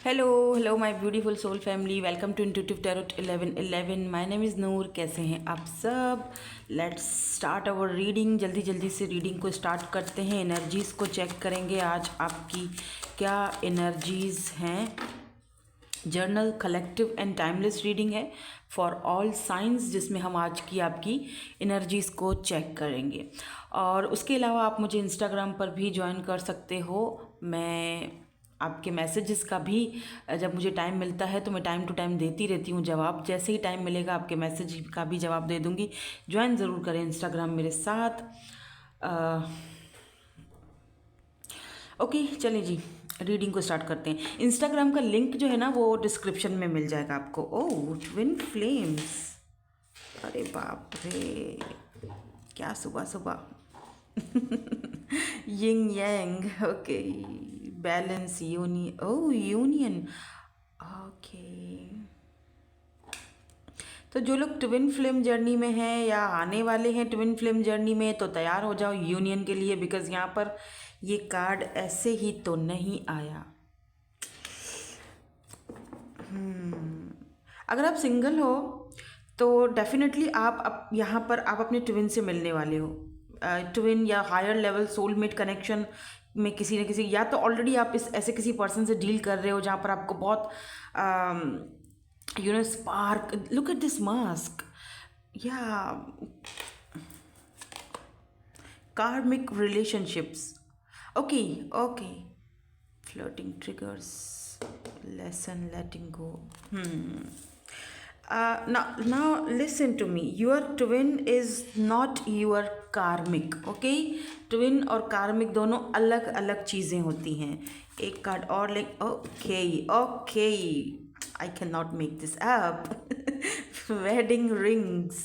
Hello my beautiful soul family, welcome to intuitive tarot 1111। My name is Noor. कैसे हैं आप सब? Let's start our reading. जल्दी जल्दी से रीडिंग को स्टार्ट करते हैं। एनर्जीज़ को चेक करेंगे आज आपकी क्या एनर्जीज़ हैं। Journal collective and timeless reading है फॉर ऑल साइंस, जिसमें हम आज की आपकी एनर्जीज़ को चेक करेंगे। और उसके अलावा आप मुझे इंस्टाग्राम पर भी ज्वाइन कर सकते हो। मैं आपके मैसेजेस का भी जब मुझे टाइम मिलता है तो मैं टाइम टू टाइम देती रहती हूँ जवाब। जैसे ही टाइम मिलेगा आपके मैसेज का भी जवाब दे दूँगी। ज्वाइन ज़रूर करें इंस्टाग्राम मेरे साथ। ओके, चलिए जी, रीडिंग को स्टार्ट करते हैं। इंस्टाग्राम का लिंक जो है ना वो डिस्क्रिप्शन में मिल जाएगा आपको। ओह, ट्विन फ्लेम्स, अरे बाप रे, क्या सुबह सुबह yin yang. Okay, balance, union. Oh, union. Okay, तो जो लोग ट्विन फ्लेम जर्नी में हैं या आने वाले हैं ट्विन फ्लेम जर्नी में, तो तैयार हो जाओ यूनियन के लिए, बिकॉज यहाँ पर ये कार्ड ऐसे ही तो नहीं आया। अगर आप सिंगल हो तो डेफिनेटली आप यहाँ पर आप अपने ट्विन से मिलने वाले हो। ट्विन या हायर लेवल सोलमेट कनेक्शन में किसी न किसी, या तो ऑलरेडी आप इस ऐसे किसी पर्सन से डील कर रहे हो जहाँ पर आपको बहुत spark. Look at this mask, या karmic relationships. Okay, okay. Flirting triggers, lesson, letting go. Now listen to me. Your twin is not your karmic. Okay, twin और karmic दोनों अलग अलग चीज़ें होती हैं। एक कार्ड और ले। Okay, I cannot make this up. Wedding rings.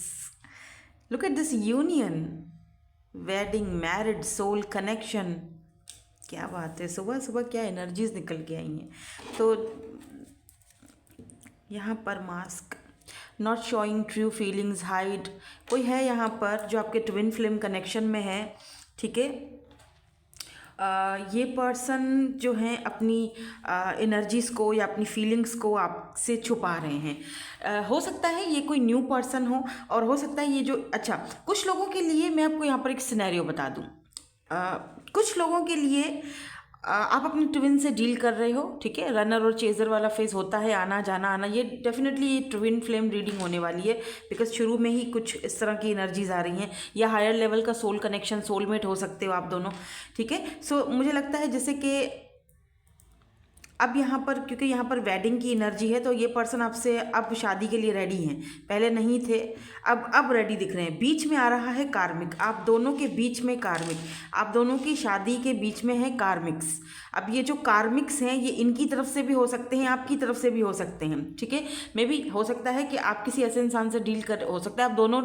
Look at this union. Wedding, married, soul connection. क्या बात है, सुबह सुबह क्या एनर्जीज निकल के आई हैं। तो यहाँ पर mask, not showing true feelings, hide. कोई है यहाँ पर जो आपके ट्विन फ्लेम कनेक्शन में है, ठीक है। ये पर्सन जो हैं अपनी एनर्जीज़ को या अपनी फीलिंग्स को आपसे छुपा रहे हैं। हो सकता है ये कोई न्यू पर्सन हो, और हो सकता है ये जो, अच्छा, कुछ लोगों के लिए मैं आपको यहाँ पर एक सिनेरियो बता दूँ। कुछ लोगों के लिए आप अपने ट्विन से डील कर रहे हो, ठीक है। रनर और चेजर वाला फेज होता है, आना जाना आना। ये डेफिनेटली ये ट्विन फ्लेम रीडिंग होने वाली है, बिकॉज शुरू में ही कुछ इस तरह की एनर्जीज आ रही हैं। या हायर लेवल का सोल कनेक्शन, सोलमेट हो सकते हो आप दोनों, ठीक है। सो मुझे लगता है जैसे कि अब यहाँ पर, क्योंकि यहाँ पर वेडिंग की एनर्जी है, तो ये पर्सन आपसे अब शादी के लिए रेडी हैं। पहले नहीं थे, अब रेडी दिख रहे हैं। बीच में आ रहा है कार्मिक, आप दोनों के बीच में कार्मिक, आप दोनों की शादी के बीच में है कार्मिक्स। अब ये जो कार्मिक्स हैं ये इनकी तरफ से भी हो सकते हैं, आपकी तरफ से भी हो सकते हैं, ठीक है। मे बी हो सकता है कि आप किसी ऐसे इंसान से डील कर, हो सकता है आप दोनों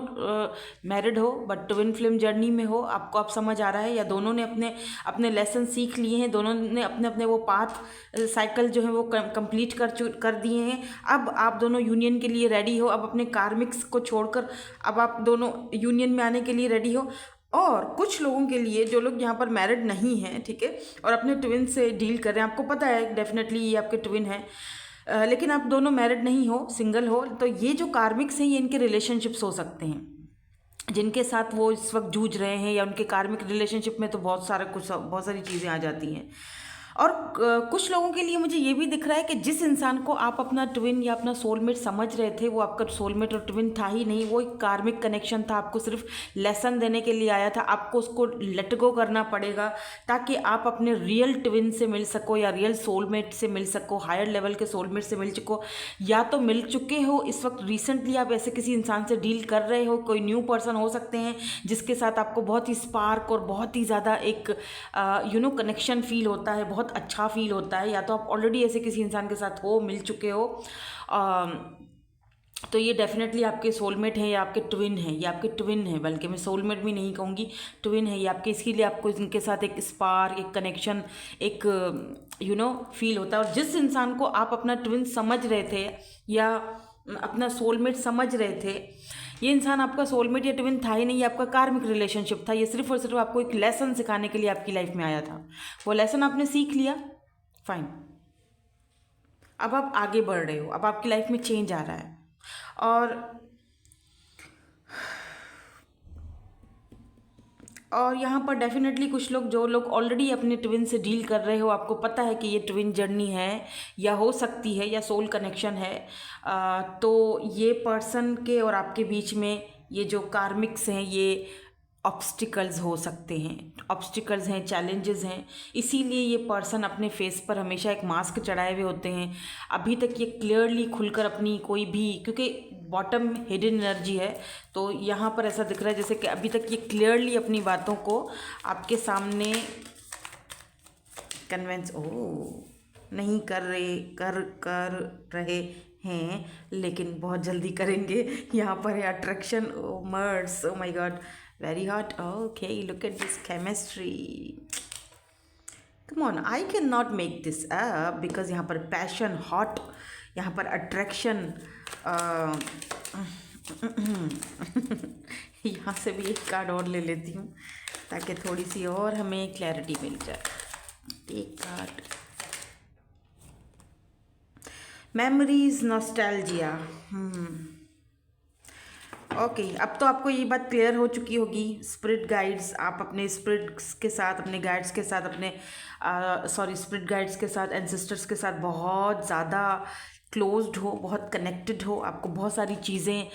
मैरिड हो बट ट्विन फ्लेम जर्नी में हो, आपको अब समझ आ रहा है, या दोनों ने अपने अपने लेसन सीख लिए हैं, दोनों ने अपने अपने वो पाथ साइकिल जो है वो कंप्लीट कर दिए हैं। अब आप दोनों यूनियन के लिए रेडी हो। अब अपने कार्मिक्स को छोड़कर अब आप दोनों यूनियन में आने के लिए रेडी हो। और कुछ लोगों के लिए, जो लोग यहाँ पर मैरिड नहीं हैं, ठीक है, और अपने ट्विन से डील कर रहे हैं, आपको पता है डेफिनेटली ये आपके ट्विन हैं, लेकिन आप दोनों मैरिड नहीं हो, सिंगल हो, तो ये जो कार्मिक्स हैं ये इनके रिलेशनशिप्स हो सकते हैं जिनके साथ वो इस वक्त जूझ रहे हैं। या उनके कार्मिक रिलेशनशिप में तो बहुत सारी चीज़ें आ जाती हैं। और कुछ लोगों के लिए मुझे ये भी दिख रहा है कि जिस इंसान को आप अपना ट्विन या अपना सोलमेट समझ रहे थे, वो आपका सोलमेट और ट्विन था ही नहीं, वो एक कार्मिक कनेक्शन था, आपको सिर्फ लेसन देने के लिए आया था। आपको उसको लेट गो करना पड़ेगा ताकि आप अपने रियल ट्विन से मिल सको, या रियल सोलमेट से मिल सको, हायर लेवल के सोलमेट से मिल सको, या तो मिल चुके हो इस वक्त रिसेंटली आप ऐसे किसी इंसान से डील कर रहे हो। कोई न्यू पर्सन हो सकते हैं जिसके साथ आपको बहुत ही स्पार्क और बहुत ही ज़्यादा एक कनेक्शन फील होता है, बहुत अच्छा फील होता है। या तो आप ऑलरेडी ऐसे किसी इंसान के साथ हो, मिल चुके हो, तो ये डेफिनेटली आपके सोलमेट हैं या आपके ट्विन हैं। या आपके ट्विन हैं, बल्कि मैं सोलमेट भी नहीं कहूँगी, ट्विन है ये आपके। इसीलिए आपको इनके साथ एक स्पार्क, एक कनेक्शन, एक फील होता है। और जिस इंसान को आप अपना ट्विन समझ रहे थे या अपना सोलमेट समझ रहे थे, ये इंसान आपका सोलमेट या ट्विन था ही नहीं, ये आपका कार्मिक रिलेशनशिप था। ये सिर्फ और सिर्फ आपको एक लेसन सिखाने के लिए आपकी लाइफ में आया था। वो लेसन आपने सीख लिया, फाइन। अब आप आगे बढ़ रहे हो, अब आपकी लाइफ में चेंज आ रहा है। और यहाँ पर डेफिनेटली कुछ लोग, जो लोग ऑलरेडी अपने ट्विन से डील कर रहे हो, आपको पता है कि ये ट्विन जर्नी है या हो सकती है या सोल कनेक्शन है, तो ये पर्सन के और आपके बीच में ये जो कार्मिक्स हैं, ये ऑब्स्टिकल्स हो सकते हैं, ऑब्स्टिकल्स हैं, चैलेंजेस हैं। इसीलिए ये पर्सन अपने फेस पर हमेशा एक मास्क चढ़ाए हुए होते हैं। अभी तक ये क्लियरली खुलकर अपनी कोई भी, क्योंकि बॉटम हिडन एनर्जी है, तो यहाँ पर ऐसा दिख रहा है जैसे कि अभी तक ये क्लियरली अपनी बातों को आपके सामने कन्वेंस नहीं कर रहे हैं, लेकिन बहुत जल्दी करेंगे। यहाँ पर है attraction, MERS, oh my God, very hot, okay, look at this chemistry, come on, I can not make this up, because यहाँ पर पैशन, हॉट, यहाँ पर अट्रैक्शन। यहाँ से भी एक कार्ड और ले लेती हूँ ताकि थोड़ी सी और हमें क्लैरिटी मिल जाए। एक कार्ड, मेमोरीज, नॉस्टैल्जिया। ओके, अब तो आपको ये बात क्लियर हो चुकी होगी। स्पिरिट गाइड्स, आप अपने स्पिरिट्स के साथ, अपने गाइड्स के साथ, अपने स्पिरिट गाइड्स के साथ, एंसेस्टर्स के साथ बहुत ज़्यादा क्लोज्ड हो, बहुत कनेक्टेड हो। आपको बहुत सारी चीज़ें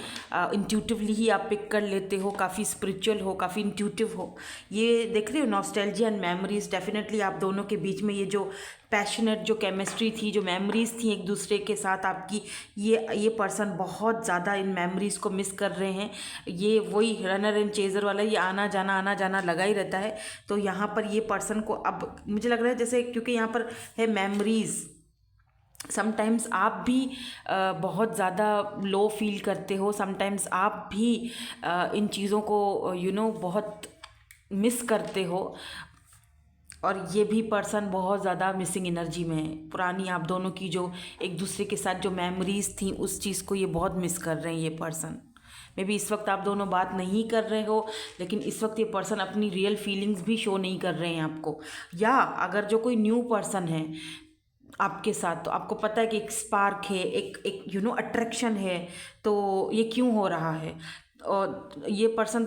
इंट्यूटिवली ही आप पिक कर लेते हो, काफ़ी स्पिरिचुअल हो, काफ़ी इंट्यूटिव हो। ये देख रहे हो, नॉस्टैल्जिया एंड मेमोरीज, डेफिनेटली आप दोनों के बीच में ये जो पैशनेट जो केमिस्ट्री थी, जो मेमोरीज थी एक दूसरे के साथ आपकी, ये पर्सन बहुत ज़्यादा इन मेमोरीज़ को मिस कर रहे हैं। ये वही रनर एंड चेजर वाला, ये आना जाना लगा ही रहता है। तो यहाँ पर ये पर्सन को अब मुझे लग रहा है जैसे, क्योंकि यहाँ पर है मेमोरीज़, समटाइम्स आप भी बहुत ज़्यादा लो फील करते हो, समटाइम्स आप भी इन चीज़ों को बहुत मिस करते हो, और ये भी पर्सन बहुत ज़्यादा मिसिंग एनर्जी में है। पुरानी आप दोनों की जो एक दूसरे के साथ जो मेमोरीज़ थी, उस चीज़ को ये बहुत मिस कर रहे हैं ये पर्सन। मे बी इस वक्त आप दोनों बात नहीं कर रहे हो, लेकिन इस वक्त ये पर्सन अपनी रियल फीलिंग्स भी शो नहीं कर रहे हैं आपको। या अगर जो कोई न्यू पर्सन है आपके साथ, तो आपको पता है कि एक स्पार्क है, एक अट्रैक्शन है, तो ये क्यों हो रहा है। और ये पर्सन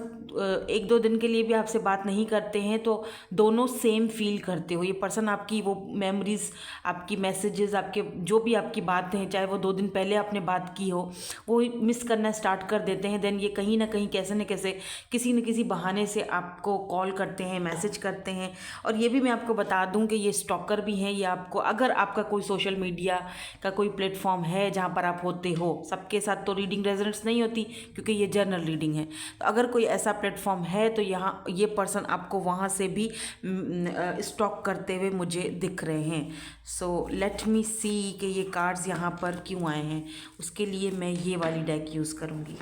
1-2 दिन के लिए भी आपसे बात नहीं करते हैं, तो दोनों सेम फील करते हो। ये पर्सन आपकी वो मेमोरीज, आपकी मैसेजेस, आपके जो भी आपकी बातें हैं, चाहे वो 2 दिन पहले आपने बात की हो, वो मिस करना स्टार्ट कर देते हैं। देन ये कहीं ना कहीं, कैसे न कैसे, किसी न किसी बहाने से आपको कॉल करते हैं, मैसेज करते हैं। और ये भी मैं आपको बता दूं कि ये स्टॉकर भी हैं। ये आपको, अगर आपका कोई सोशल मीडिया का कोई प्लेटफॉर्म है जहाँ पर आप होते हो, सबके साथ तो रीडिंग रेजोनेंस नहीं होती क्योंकि ये जर्नल रीडिंग है, तो अगर कोई ऐसा प्लेटफॉर्म है तो यहाँ ये पर्सन आपको वहाँ से भी स्टॉक करते हुए मुझे दिख रहे हैं। सो लेट मी सी कि ये कार्ड्स यहाँ पर क्यों आए हैं। उसके लिए मैं ये वाली डेक यूज़ करूँगी,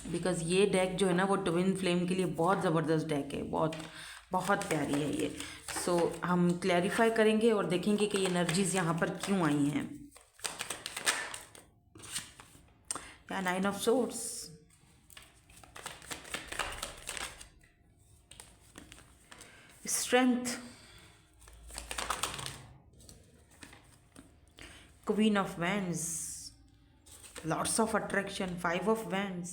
बिकॉज़ ये डेक जो है ना, वो ट्विन फ्लेम के लिए बहुत ज़बरदस्त डेक है, बहुत बहुत प्यारी है ये। सो हम क्लैरिफाई करेंगे और देखेंगे कि ये एनर्जीज़ यहाँ पर क्यों आई हैं। या 9 of swords, strength, queen of wands, lots of attraction, 5 of wands,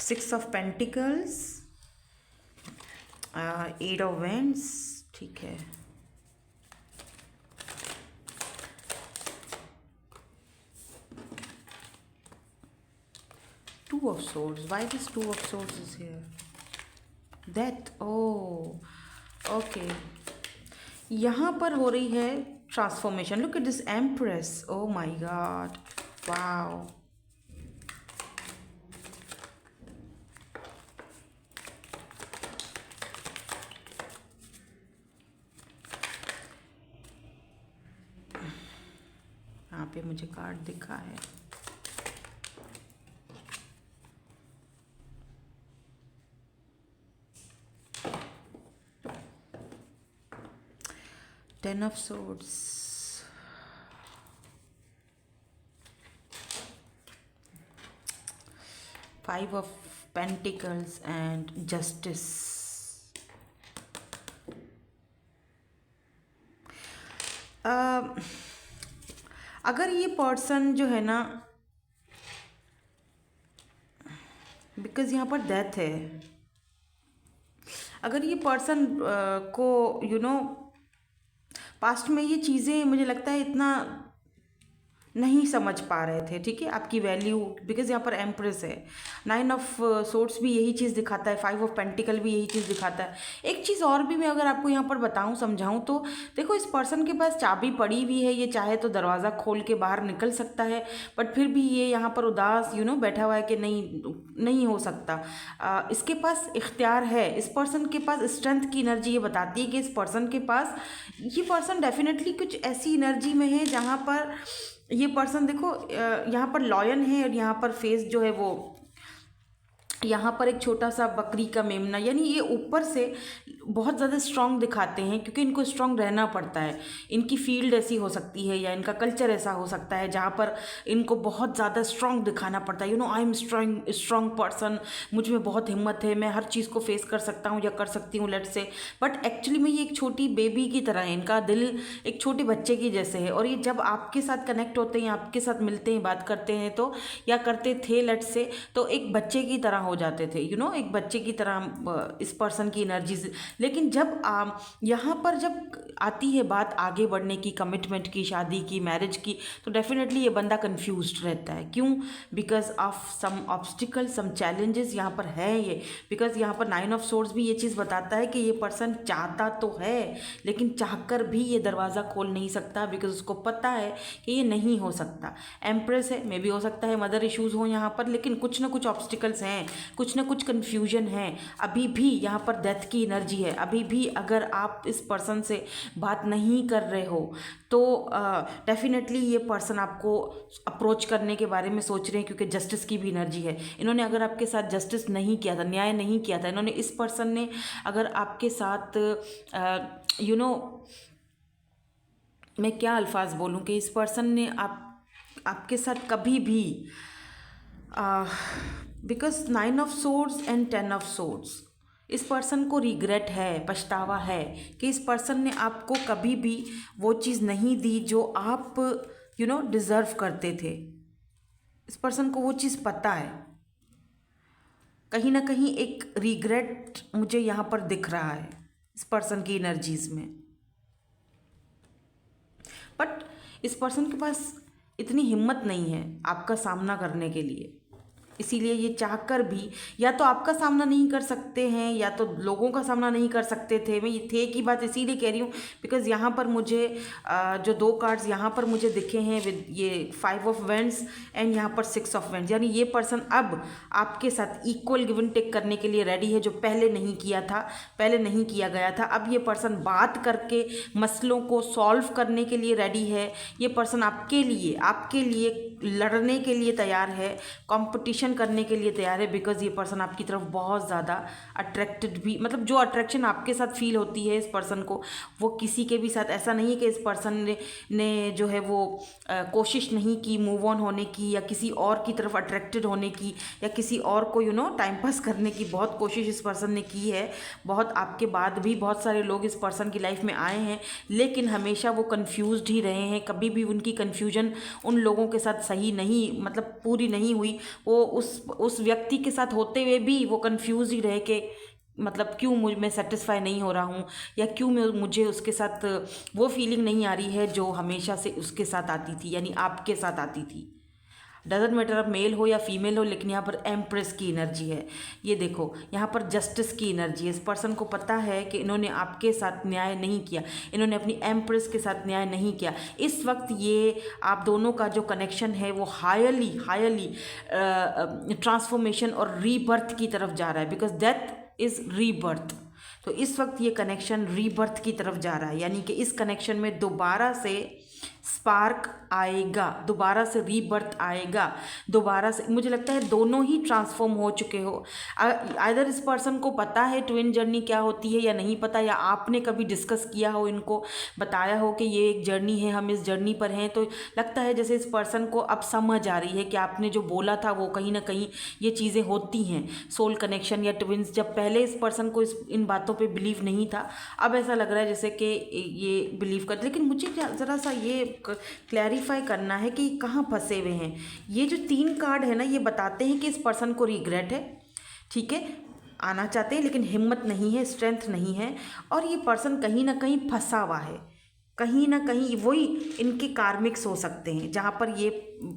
6 of pentacles, 8 of wands, ठीक है, Two of Swords. Why this Two of Swords is here? That, oh, okay. यहाँ पर हो रही है transformation. Look at this empress, oh my God, wow. यहाँ पे मुझे कार्ड दिखा है, Ten of Swords, Five of pentacles and justice. अगर ये पर्सन जो है ना, बिकॉज यहाँ पर डेथ है, अगर ये पर्सन को पास्ट में ये चीज़ें मुझे लगता है इतना नहीं समझ पा रहे थे, ठीक है, आपकी वैल्यू, बिकॉज यहाँ पर एम्प्रेस है, 9 ऑफ सोर्ड्स भी यही चीज़ दिखाता है, 5 ऑफ पेंटिकल भी यही चीज़ दिखाता है। एक चीज़ और भी मैं अगर आपको यहाँ पर बताऊँ, समझाऊँ तो देखो, इस पर्सन के पास चाबी पड़ी हुई है, ये चाहे तो दरवाज़ा खोल के बाहर निकल सकता है, बट फिर भी ये यहाँ पर उदास बैठा हुआ है कि नहीं हो सकता। इसके पास इख्तियार है, इस पर्सन के पास स्ट्रेंथ की एनर्जी ये बताती है कि इस पर्सन के पास, ये पर्सन डेफिनेटली कुछ ऐसी एनर्जी में है जहाँ पर ये पर्सन, देखो यहाँ पर लॉयन है और यहाँ पर फेस जो है वो, यहाँ पर एक छोटा सा बकरी का मेमना, यानी ये ऊपर से बहुत ज़्यादा स्ट्रांग दिखाते हैं क्योंकि इनको स्ट्रांग रहना पड़ता है। इनकी फील्ड ऐसी हो सकती है या इनका कल्चर ऐसा हो सकता है जहाँ पर इनको बहुत ज़्यादा स्ट्रांग दिखाना पड़ता है। आई एम स्ट्रांग पर्सन, मुझ में बहुत हिम्मत है, मैं हर चीज़ को फेस कर सकता हूँ या कर सकती हूँ, लेट से। बट एक्चुअली में ये एक छोटी बेबी की तरह है, इनका दिल एक छोटे बच्चे की जैसे है। और ये जब आपके साथ कनेक्ट होते हैं, आपके साथ मिलते हैं, बात करते हैं तो, या करते थे लेट से, तो एक बच्चे की तरह हो जाते थे, एक बच्चे की तरह इस पर्सन की एनर्जीज। लेकिन जब यहाँ पर जब आती है बात आगे बढ़ने की, कमिटमेंट की, शादी की, मैरिज की, तो डेफिनेटली ये बंदा कंफ्यूज्ड रहता है। क्यों? Because of some obstacle, some challenges यहाँ पर है ये। बिकॉज यहाँ पर 9 ऑफ सोर्ड्स भी ये चीज़ बताता है कि ये पर्सन चाहता तो है, लेकिन चाहकर भी ये दरवाज़ा खोल नहीं सकता, बिकॉज उसको पता है कि ये नहीं हो सकता। एम्प्रेस है, मे भी हो सकता है मदर इश्यूज़ हो यहाँ पर, लेकिन कुछ ना कुछ ऑब्स्टिकल्स हैं, कुछ ना कुछ कन्फ्यूजन है। अभी भी यहाँ पर डेथ की एनर्जी है। अभी भी अगर आप इस पर्सन से बात नहीं कर रहे हो तो डेफिनेटली ये पर्सन आपको अप्रोच करने के बारे में सोच रहे हैं, क्योंकि जस्टिस की भी एनर्जी है। इन्होंने अगर आपके साथ जस्टिस नहीं किया था, न्याय नहीं किया था, इन्होंने, इस पर्सन ने अगर आपके साथ मैं क्या अल्फाज बोलूँ कि इस पर्सन ने आपके साथ कभी भी, because 9 of swords and 10 of swords, इस पर्सन को रिग्रेट है, पछतावा है कि इस पर्सन ने आपको कभी भी वो चीज़ नहीं दी जो आप डिज़र्व करते थे। इस पर्सन को वो चीज़ पता है, कहीं ना कहीं एक रिग्रेट मुझे यहाँ पर दिख रहा है इस पर्सन की एनर्जीज में। बट इस पर्सन के पास इतनी हिम्मत नहीं है आपका सामना करने के लिए, इसीलिए ये चाहकर भी या तो आपका सामना नहीं कर सकते हैं या तो लोगों का सामना नहीं कर सकते थे। मैं ये थे की बात इसीलिए कह रही हूँ बिकॉज यहाँ पर मुझे जो 2 कार्ड्स यहाँ पर मुझे दिखे हैं विद ये 5 ऑफ वेंड्स एंड यहाँ पर 6 ऑफ वेंड्स, यानी ये पर्सन अब आपके साथ इक्वल गिव एंड टेक करने के लिए रेडी है, जो पहले नहीं किया था, पहले नहीं किया गया था। अब ये पर्सन बात करके मसलों को सॉल्व करने के लिए रेडी है। ये पर्सन आपके लिए लड़ने के लिए तैयार है, कॉम्पिटिशन करने के लिए तैयार है, बिकॉज ये पर्सन आपकी तरफ बहुत ज़्यादा अट्रैक्टेड भी, मतलब जो अट्रैक्शन आपके साथ फील होती है इस पर्सन को, वो किसी के भी साथ ऐसा नहीं है कि इस पर्सन ने जो है वो कोशिश नहीं की मूव ऑन होने की, या किसी और की तरफ अट्रैक्टेड होने की, या किसी और को टाइम पास करने की बहुत कोशिश इस पर्सन ने की है। बहुत आपके बाद भी बहुत सारे लोग इस पर्सन की लाइफ में आए हैं, लेकिन हमेशा वो कन्फ्यूज्ड ही रहे हैं। कभी भी उनकी कन्फ्यूजन उन लोगों के साथ सही नहीं, मतलब पूरी नहीं हुई। वो उस व्यक्ति के साथ होते हुए भी वो कंफ्यूज ही रहे कि मतलब क्यों मैं सेटिस्फाई नहीं हो रहा हूँ, या क्यों मुझे उसके साथ वो फीलिंग नहीं आ रही है जो हमेशा से उसके साथ आती थी, यानी आपके साथ आती थी। डजेंट मैटर अब मेल हो या फीमेल हो, लेकिन यहाँ पर एम्प्रेस की एनर्जी है। ये देखो, यहाँ पर जस्टिस की एनर्जी है। इस पर्सन को पता है कि इन्होंने आपके साथ न्याय नहीं किया, इन्होंने अपनी एम्प्रेस के साथ न्याय नहीं किया। इस वक्त ये आप दोनों का जो कनेक्शन है वो हाईली ट्रांसफॉर्मेशन और रीबर्थ की तरफ जा रहा है, बिकॉज डेथ इज़ रीबर्थ। तो इस वक्त ये कनेक्शन रीबर्थ की तरफ जा रहा है, यानी कि इस कनेक्शन में दोबारा से स्पार्क आएगा, दोबारा से रीबर्थ आएगा, दोबारा से। मुझे लगता है दोनों ही ट्रांसफॉर्म हो चुके हो। आइदर इस पर्सन को पता है ट्विन जर्नी क्या होती है या नहीं पता, या आपने कभी डिस्कस किया हो, इनको बताया हो कि ये एक जर्नी है, हम इस जर्नी पर हैं। तो लगता है जैसे इस पर्सन को अब समझ आ रही है कि आपने जो बोला था वो कहीं ना कहीं ये चीज़ें होती हैं, सोल कनेक्शन या ट्विन्स। जब पहले इस पर्सन को इन बातों पे बिलीव नहीं था, अब ऐसा लग रहा है जैसे कि ये बिलीव कर। लेकिन मुझे ज़रा सा ये क्लैरिफाई करना है कि कहाँ फंसे हुए हैं। ये जो 3 कार्ड है ना, ये बताते हैं कि इस पर्सन को रिग्रेट है, ठीक है, आना चाहते हैं लेकिन हिम्मत नहीं है, स्ट्रेंथ नहीं है, और ये पर्सन कहीं ना कहीं फंसा हुआ है। कहीं ना कहीं वही इनके कार्मिक्स हो सकते हैं जहाँ पर ये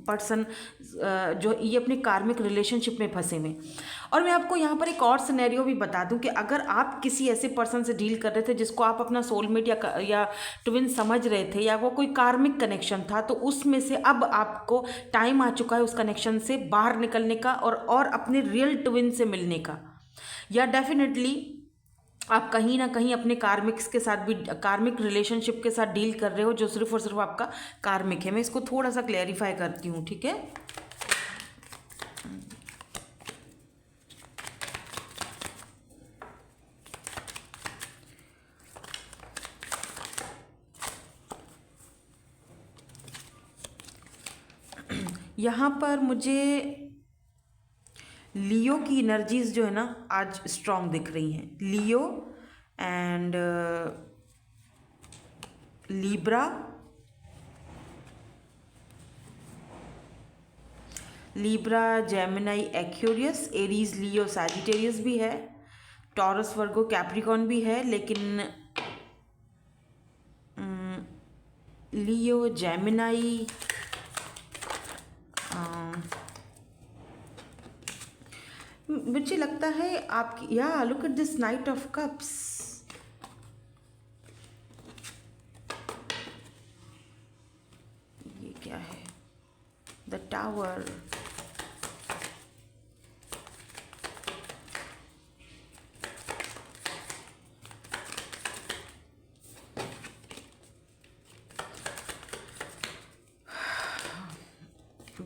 पर्सन जो ये अपने कार्मिक रिलेशनशिप में फंसे हुए। और मैं आपको यहाँ पर एक और सिनेरियो भी बता दूं कि अगर आप किसी ऐसे पर्सन से डील कर रहे थे जिसको आप अपना सोलमेट या ट्विन समझ रहे थे, या वो कोई कार्मिक कनेक्शन था, तो उसमें से अब आपको टाइम आ चुका है उस कनेक्शन से बाहर निकलने का और अपने रियल ट्विन से मिलने का। या डेफिनेटली आप कहीं ना कहीं अपने कार्मिक्स के साथ भी, कार्मिक रिलेशनशिप के साथ डील कर रहे हो जो सिर्फ और सिर्फ आपका कार्मिक है। मैं इसको थोड़ा सा क्लैरिफाई करती हूँ, ठीक है। यहाँ पर मुझे लियो की एनर्जीज जो है ना आज स्ट्रॉन्ग दिख रही हैं। Leo and Libra, Gemini, Aquarius, Aries, Leo, Sagittarius भी है, टॉरस, वर्गो, कैप्रिकॉन भी है, लेकिन लियो, जेमिनाई, मुझे लगता है आपकी, या look at this night of cups, ये क्या है, the tower,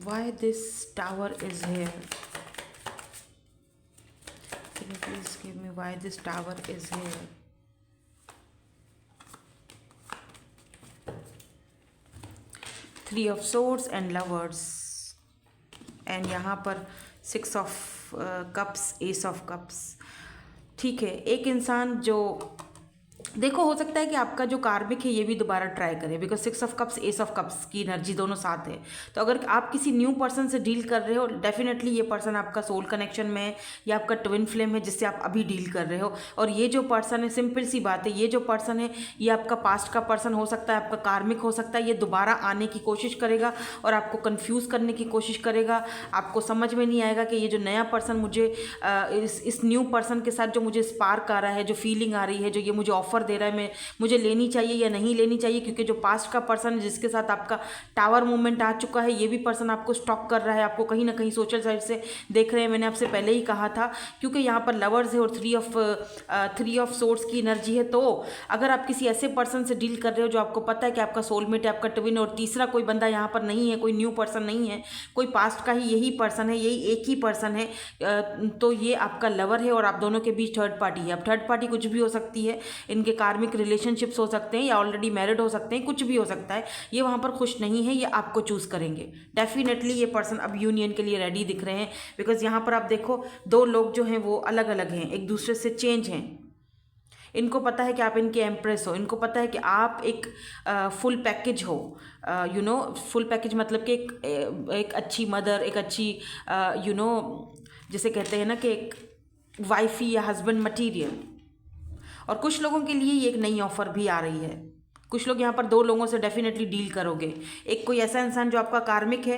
why this tower is here? Can you please give me why this tower is here? Three of swords and lovers, and यहाँ पर 6 of cups, ace of cups। ठीक है, एक इंसान जो देखो, हो सकता है कि आपका जो कार्मिक है ये भी दोबारा ट्राई करे, because 6 of cups, S of cups की एनर्जी दोनों साथ है। तो अगर आप किसी न्यू पर्सन से डील कर रहे हो, डेफिनेटली ये पर्सन आपका सोल कनेक्शन में है या आपका ट्विन फ्लेम है जिससे आप अभी डील कर रहे हो। और ये जो पर्सन है, सिंपल सी बात है, ये जो पर्सन है ये आपका पास्ट का पर्सन हो सकता है, आपका कार्मिक हो सकता है। ये दोबारा आने की कोशिश करेगा और आपको कन्फ्यूज़ करने की कोशिश करेगा। आपको समझ में नहीं आएगा कि ये जो नया पर्सन मुझे इस न्यू पर्सन के साथ जो मुझे स्पार्क आ रहा है, जो फीलिंग आ रही है, जो ये मुझे ऑफर दे रहा है, मैं मुझे लेनी चाहिए या नहीं लेनी चाहिए। क्योंकि जो पास्ट का पर्सन जिसके साथ आपका टावर मूवमेंट आ चुका है, ये भी पर्सन आपको स्टॉक कर रहा है, आपको कहीं ना कहीं सोशल साइड से देख रहे हैं। मैंने आपसे पहले ही कहा था, क्योंकि यहाँ पर लवर्स है और थ्री ऑफ सोर्ड्स की एनर्जी है। तो अगर आप किसी ऐसे पर्सन से डील कर रहे हो जो आपको पता है कि आपका सोलमेट है, आपका ट्विन, और तीसरा कोई बंदा यहाँ पर नहीं है, कोई न्यू पर्सन नहीं है, कोई पास्ट का ही यही पर्सन है, यही एक ही पर्सन है, तो ये आपका लवर है और आप दोनों के बीच थर्ड पार्टी है। अब थर्ड पार्टी कुछ भी हो सकती है, इनके कार्मिक रिलेशनशिप्स हो सकते हैं या ऑलरेडी मैरिड हो सकते हैं, कुछ भी हो सकता है। ये वहाँ पर खुश नहीं है, ये आपको चूज़ करेंगे। डेफिनेटली ये पर्सन अब यूनियन के लिए रेडी दिख रहे हैं, बिकॉज यहाँ पर आप देखो 2 लोग जो हैं वो अलग अलग हैं, एक दूसरे से चेंज हैं। इनको पता है कि आप इनके एम्प्रेस हो, इनको पता है कि आप एक फुल पैकेज हो, फुल पैकेज मतलब कि एक अच्छी मदर, एक अच्छी जिसे कहते हैं ना कि एक वाइफी या हस्बैंड मटीरियल। और कुछ लोगों के लिए ये एक नई ऑफर भी आ रही है। कुछ लोग यहाँ पर 2 लोगों से डेफिनेटली डील करोगे। एक कोई ऐसा इंसान जो आपका कार्मिक है,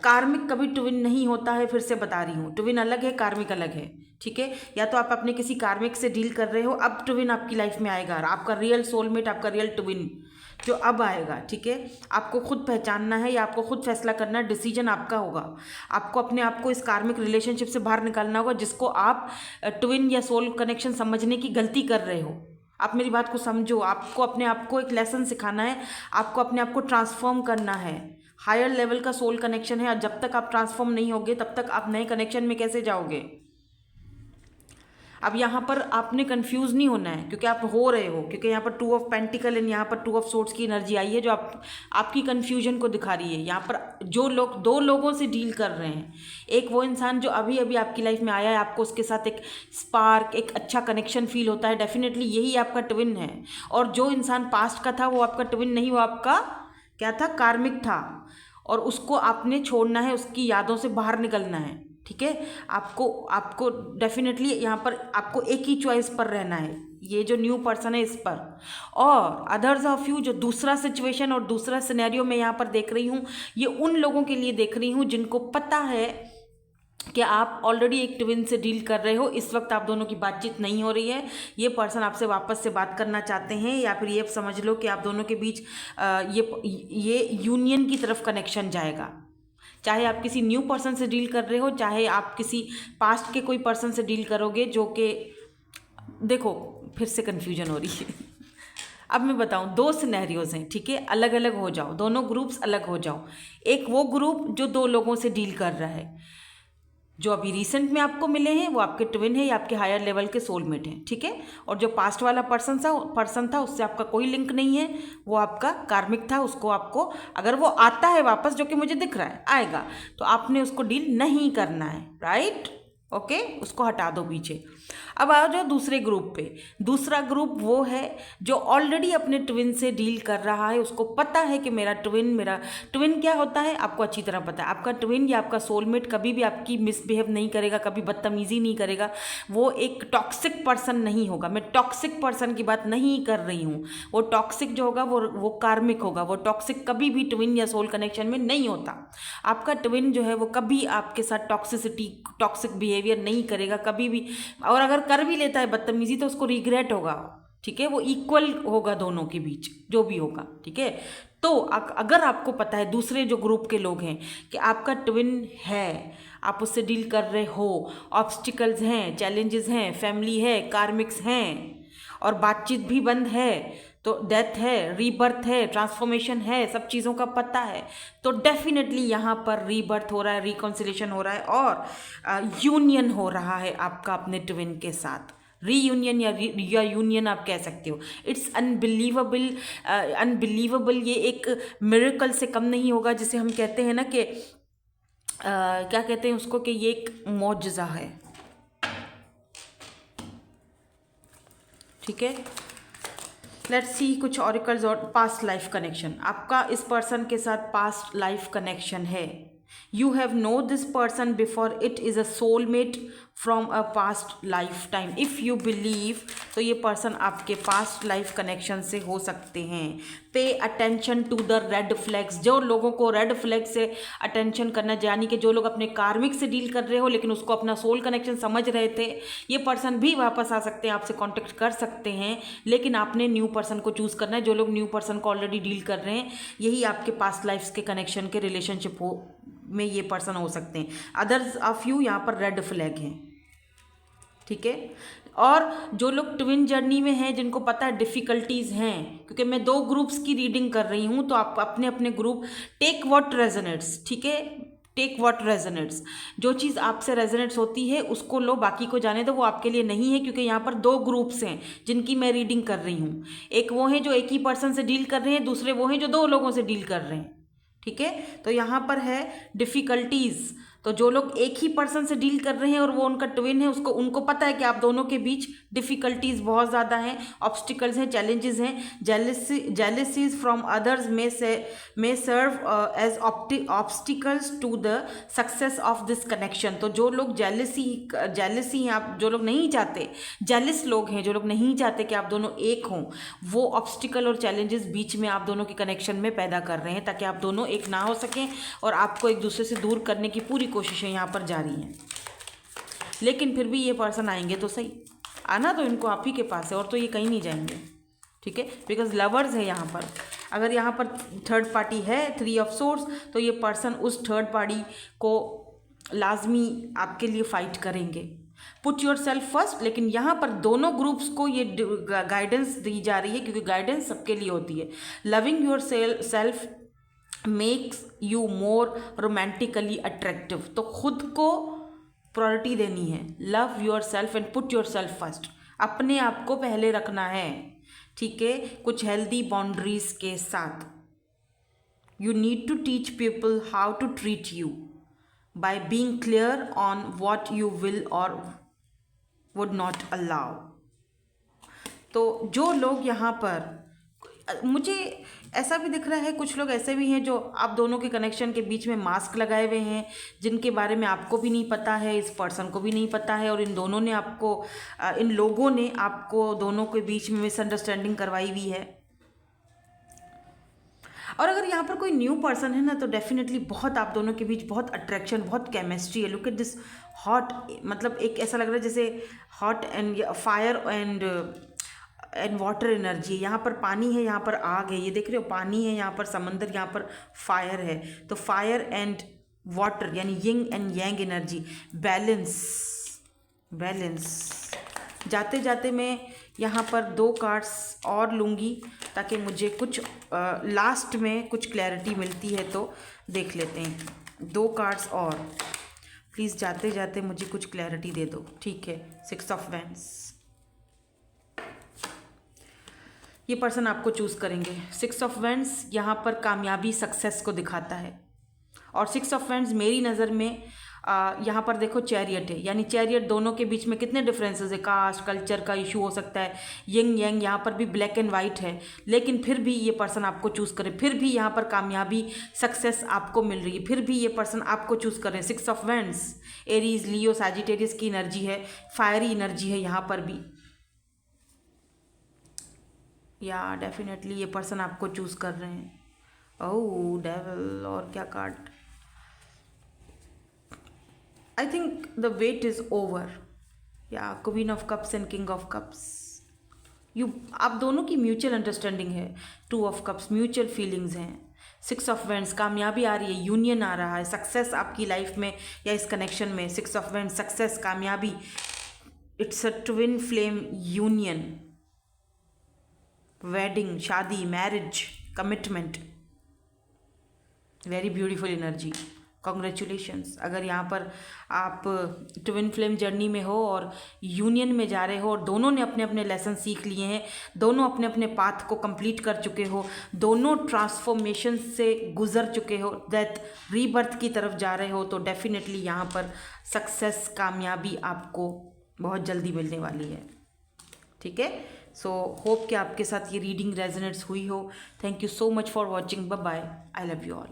कार्मिक कभी ट्विन नहीं होता है, फिर से बता रही हूँ, ट्विन अलग है, कार्मिक अलग है, ठीक है। या तो आप अपने किसी कार्मिक से डील कर रहे हो, अब ट्विन आपकी लाइफ में आएगा, आपका रियल सोलमेट, आपका रियल ट्विन जो अब आएगा, ठीक है। आपको खुद पहचानना है या आपको खुद फैसला करना है, डिसीजन आपका होगा। आपको अपने आप को इस कार्मिक रिलेशनशिप से बाहर निकालना होगा जिसको आप ट्विन या सोल कनेक्शन समझने की गलती कर रहे हो। आप मेरी बात को समझो, आपको अपने आप को एक लेसन सिखाना है, आपको अपने आप को ट्रांसफॉर्म करना है। हायर लेवल का सोल कनेक्शन है, और जब तक आप ट्रांसफॉर्म नहीं होगे तब तक आप नए कनेक्शन में कैसे जाओगे। अब यहाँ पर आपने कंफ्यूज नहीं होना है, क्योंकि आप हो रहे हो, क्योंकि यहाँ पर 2 ऑफ पेंटिकल एंड यहाँ पर 2 ऑफ सोर्ड्स की एनर्जी आई है, जो आपकी कंफ्यूजन को दिखा रही है। यहाँ पर जो लोग 2 लोगों से डील कर रहे हैं, एक वो इंसान जो अभी अभी आपकी लाइफ में आया है, आपको उसके साथ एक स्पार्क, एक अच्छा कनेक्शन फील होता है, डेफिनेटली यही आपका ट्विन है। और जो इंसान पास्ट का था वो आपका ट्विन नहीं, वो आपका क्या था, कार्मिक था, और उसको आपने छोड़ना है, उसकी यादों से बाहर निकलना है। ठीक है, आपको डेफिनेटली यहाँ पर आपको एक ही चॉइस पर रहना है, ये जो न्यू पर्सन है इस पर। और अदर्स ऑफ यू, जो दूसरा सिचुएशन और दूसरा सिनेरियो मैं यहाँ पर देख रही हूँ, ये उन लोगों के लिए देख रही हूँ जिनको पता है कि आप ऑलरेडी एक ट्विन से डील कर रहे हो, इस वक्त आप दोनों की बातचीत नहीं हो रही है, ये पर्सन आपसे वापस से बात करना चाहते हैं, या फिर ये समझ लो कि आप दोनों के बीच ये यूनियन की तरफ कनेक्शन जाएगा। चाहे आप किसी न्यू पर्सन से डील कर रहे हो, चाहे आप किसी पास्ट के कोई पर्सन से डील करोगे, जो कि देखो फिर से कन्फ्यूजन हो रही है। अब मैं बताऊं, 2 सिनेरियोज हैं, ठीक है, अलग अलग हो जाओ, दोनों ग्रुप्स अलग हो जाओ। एक वो ग्रुप जो 2 लोगों से डील कर रहा है, जो अभी रिसेंट में आपको मिले हैं वो आपके ट्विन है या आपके हायर लेवल के सोलमेट हैं, ठीक है। और जो पास्ट वाला पर्सन था उससे आपका कोई लिंक नहीं है, वो आपका कार्मिक था, उसको आपको, अगर वो आता है वापस, जो कि मुझे दिख रहा है आएगा, तो आपने उसको डील नहीं करना है, राइट, ओके, उसको हटा दो पीछे। अब आ जाओ दूसरे ग्रुप पे। दूसरा ग्रुप वो है जो ऑलरेडी अपने ट्विन से डील कर रहा है, उसको पता है कि मेरा ट्विन क्या होता है, आपको अच्छी तरह पता है। आपका ट्विन या आपका सोलमेट कभी भी आपकी मिसबिहेव नहीं करेगा, कभी बदतमीजी नहीं करेगा, वो एक टॉक्सिक पर्सन नहीं होगा। मैं टॉक्सिक पर्सन की बात नहीं कर रही हूँ, वो टॉक्सिक जो होगा वो कार्मिक होगा। वो टॉक्सिक कभी भी ट्विन या सोल कनेक्शन में नहीं होता। आपका ट्विन जो है वो कभी आपके साथ टॉक्सिक बिहेवियर नहीं करेगा कभी भी, और अगर कर भी लेता है बदतमीजी तो उसको रिग्रेट होगा, ठीक है, वो इक्वल होगा दोनों के बीच जो भी होगा, ठीक है। तो अगर आपको पता है दूसरे जो ग्रुप के लोग हैं कि आपका ट्विन है, आप उससे डील कर रहे हो, ऑब्स्टिकल्स हैं, चैलेंजेस हैं, फैमिली है, कार्मिक्स हैं, और बातचीत भी बंद है, तो डेथ है, रीबर्थ है, ट्रांसफॉर्मेशन है, सब चीज़ों का पता है, तो डेफिनेटली यहाँ पर रीबर्थ हो रहा है, रिकॉन्सिलेशन हो रहा है, और यूनियन हो रहा है आपका अपने ट्विन के साथ। रीयूनियन या यूनियन आप कह सकते हो। इट्स अनबिलीवेबल, ये एक मिरेकल से कम नहीं होगा, जिसे हम कहते हैं ना कि क्या कहते हैं उसको, कि ये एक मौजज़ा है, ठीक है। लेट्स सी कुछ ऑरिकल्स और पास्ट लाइफ कनेक्शन। आपका इस पर्सन के साथ पास्ट लाइफ कनेक्शन है। You have know this person before, it is a soulmate from a past life time. If you believe, तो ये पर्सन आपके पास्ट लाइफ कनेक्शन से हो सकते हैं। Pay attention to the red flags. जो लोगों को रेड फ्लैग से अटेंशन करना, यानी कि जो लोग अपने कार्मिक से डील कर रहे हो लेकिन उसको अपना सोल कनेक्शन समझ रहे थे, ये पर्सन भी वापस आ सकते हैं, आपसे कॉन्टेक्ट कर सकते हैं, लेकिन आपने न्यू पर्सन को चूज़ करना है। जो लोग न्यू पर्सन को ऑलरेडी डील कर रहे हैं, यही आपके पास्ट लाइफ के कनेक्शन के रिलेशनशिप में ये पर्सन हो सकते हैं। अदर्स ऑफ यू यहाँ पर रेड फ्लैग हैं, ठीक है। और जो लोग ट्विन जर्नी में हैं, जिनको पता है डिफ़िकल्टीज़ हैं, क्योंकि मैं 2 ग्रुप्स की रीडिंग कर रही हूँ, तो आप अपने अपने ग्रुप टेक व्हाट रेजोनेट्स, ठीक है, टेक व्हाट रेजोनेट्स। जो चीज़ आपसे रेजोनेट्स होती है उसको लो, बाकी को जाने दो, वो आपके लिए नहीं है, क्योंकि यहाँ पर 2 ग्रुप्स हैं जिनकी मैं रीडिंग कर रही हूँ। एक वो हैं जो एक ही पर्सन से डील कर रहे हैं, दूसरे वो हैं जो 2 लोगों से डील कर रहे हैं, ठीक है। तो यहाँ पर है डिफ़िकल्टीज़। तो जो लोग एक ही पर्सन से डील कर रहे हैं और वो उनका ट्विन है, उनको पता है कि आप दोनों के बीच डिफ़िकल्टीज़ बहुत ज़्यादा हैं, ऑब्स्टिकल्स हैं, चैलेंजेस हैं। Jealousies from others may serve as obstacles to the success of this connection. तो जो लोग जेलसी हैं, आप जो लोग नहीं चाहते, जेलिस लोग हैं जो लोग नहीं चाहते कि आप दोनों एक हों, वो ऑब्स्टिकल और चैलेंजेस बीच में आप दोनों के कनेक्शन में पैदा कर रहे हैं, ताकि आप दोनों एक ना हो सकें, और आपको एक दूसरे से दूर करने की पूरी कोशिशें यहाँ पर जारी हैं। लेकिन फिर भी ये पर्सन आएंगे तो सही, आना तो इनको आप ही के पास है, और तो ये कहीं नहीं जाएंगे, ठीक है, बिकॉज लवर्स है यहाँ पर। अगर यहाँ पर थर्ड पार्टी है, 3 ऑफ सोर्स, तो ये पर्सन उस थर्ड पार्टी को लाजमी आपके लिए फ़ाइट करेंगे। पुट योर सेल्फ फर्स्ट, लेकिन यहाँ पर दोनों ग्रुप्स को ये गाइडेंस दी जा रही है, क्योंकि गाइडेंस सबके लिए होती है। Loving your self makes you more romantically attractive, तो खुद को प्रायोरिटी देनी है। Love your self and put your self first, अपने आप को पहले रखना है, ठीक है, कुछ हेल्दी बाउंड्रीज के साथ। You need to teach people how to treat you by being clear on what you will और वुड नॉट अलाउ। तो जो लोग यहाँ पर, मुझे ऐसा भी दिख रहा है, कुछ लोग ऐसे भी हैं जो आप दोनों के कनेक्शन के बीच में मास्क लगाए हुए हैं, जिनके बारे में आपको भी नहीं पता है, इस पर्सन को भी नहीं पता है, और इन दोनों ने आपको, इन लोगों ने आपको दोनों के बीच में मिसअंडरस्टैंडिंग करवाई हुई है। और अगर यहाँ पर कोई न्यू पर्सन है ना, तो डेफिनेटली बहुत आप दोनों के बीच बहुत अट्रैक्शन, बहुत केमिस्ट्री है। लुक एट दिस हॉट, मतलब एक ऐसा लग रहा है जैसे hot and fire and water energy. यहाँ पर पानी है, यहाँ पर आग है, ये देख रहे हो, पानी है यहाँ पर, समंदर, यहाँ पर फायर है। तो फायर एंड वाटर यानी yin and yang energy, balance. जाते जाते मैं यहाँ पर 2 कार्ड्स और लूँगी, ताकि मुझे कुछ लास्ट में कुछ क्लैरिटी मिलती है, तो देख लेते हैं। 2 कार्ड्स और प्लीज़, जाते जाते मुझे कुछ क्लैरिटी दे दो, ठीक है। 6 ऑफ वैंड्स, ये पर्सन आपको चूज़ करेंगे। 6 ऑफ वैंड्स यहाँ पर कामयाबी, सक्सेस को दिखाता है। और 6 ऑफ वैंड्स मेरी नज़र में यहाँ पर देखो चैरियट है, यानी चैरियट, दोनों के बीच में कितने डिफरेंसेस है, कास्ट कल्चर का इशू हो सकता है, यंग यांग, यहाँ पर भी ब्लैक एंड वाइट है, लेकिन फिर भी ये पर्सन आपको चूज़ करे, फिर भी यहाँ पर कामयाबी, सक्सेस आपको मिल रही है, फिर भी ये पर्सन आपको चूज़ कर रहे हैं। 6 of wands, Aries, Leo, Sagittarius की एनर्जी है, फायरी एनर्जी है यहाँ पर भी, या डेफिनेटली ये पर्सन आपको चूज़ कर रहे हैं। ओह डेविल, और क्या card, I think the wait is over, या queen of cups and king of cups. आप दोनों की म्यूचुअल अंडरस्टैंडिंग है। 2 ऑफ कप्स, म्यूचुअल फीलिंग्स हैं। 6 ऑफ वैंड्स, कामयाबी आ रही है, यूनियन आ रहा है, सक्सेस आपकी लाइफ में या इस कनेक्शन में। 6 ऑफ वैंड्स, सक्सेस, कामयाबी, it's a twin flame union, wedding, शादी, marriage, commitment, very beautiful energy, congratulations. अगर यहाँ पर आप ट्विन फ्लेम जर्नी में हो और यूनियन में जा रहे हो, और दोनों ने अपने अपने लेसन सीख लिए हैं, दोनों अपने अपने पाथ को कंप्लीट कर चुके हो, दोनों ट्रांसफॉर्मेशन से गुजर चुके हो, डेथ रीबर्थ की तरफ जा रहे हो, तो डेफिनेटली यहाँ पर सक्सेस, कामयाबी आपको बहुत जल्दी मिलने वाली है, ठीक है। सो होप कि आपके साथ ये रीडिंग रेजोनेट्स हुई हो। Thank you so much for watching, bye bye, I love you all.